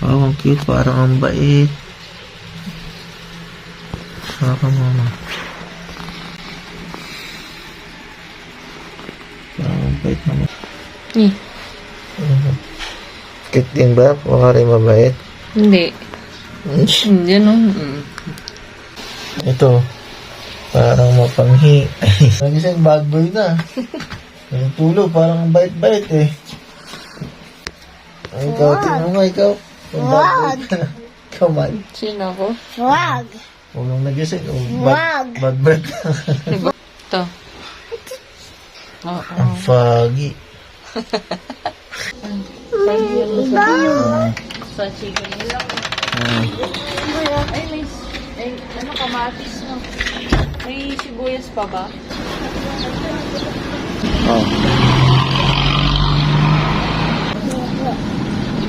Oh, ang cute. Parang ang bait. Saka mama. Parang ang bait naman. Cute din ba? Baka rin mabait. Hindi. Hindi, no? Ito. Parang mapanghi. Nagising bad boy na. Yung tulo, parang bait-bait eh. Ay, ikaw, tingnan mo, ikaw. Wag. Ikaw man. Sino ako? Wag. Huwag nang nagising. Wag. Bad breath. Ito. Oo. Ang foggy. Sa chicken lang. Ay, may ano, kamatis, no? May sibuyas pa ba? Oh.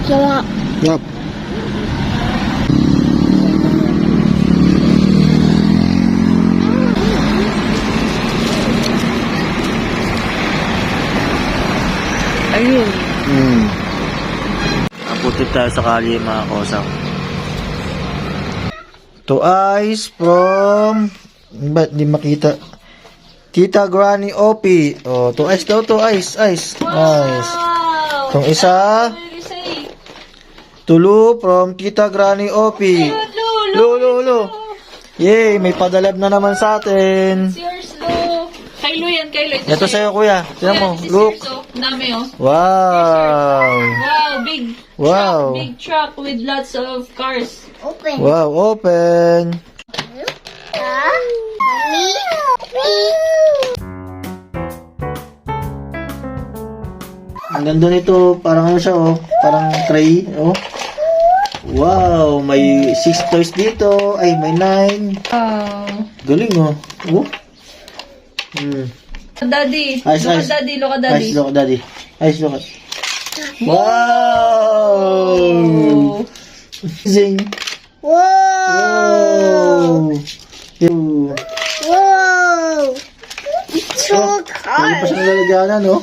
Sarap. Yup. Ayun. Naputit tayo sa kalye, mga kosang. To eyes from... Ba't di makita? Tita Granny Opie. Oh, to eyes daw, to eyes. Eyes. Eyes. Itong isa. Tulu from Tita Granny Opie. Lulu. Yay, may padalab na naman sa atin. Yours, Lo. Kay Lo yan, kay Lo. Ito sa'yo, kuya. Tignan mo. Look. Dami, oh. Wow. Wow, big Wow. truck, big truck with lots of cars. Open. Wow, open. Mommy. Ang ganda nito, parang ano siya, oh. Parang tray, oh. Wow, may 6 toys dito. Ay, may 9. Wow. Galing, oh. Oh. Daddy. Ice, Look ice. at Daddy, look at Daddy. Ice, look, daddy. Ice, look. Wow! Amazing. Wow. Wow. Wow. It's so Ano pa hard. siyang lalagyanan, no?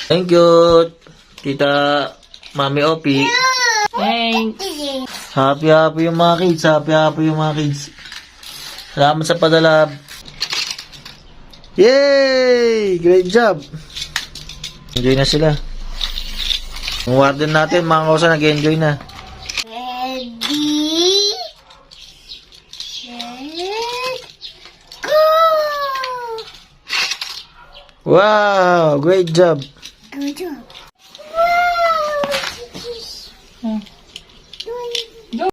Thank you, Tita Mami Opie. Thanks. Happy yung mga kids. Happy yung mga kids. Salamat sa padalab. Yay! Great job. Enjoy na sila. Ang warden natin, mga kausa, nag-enjoy na. Ready, set, go! Wow! Great job. Good job. Go.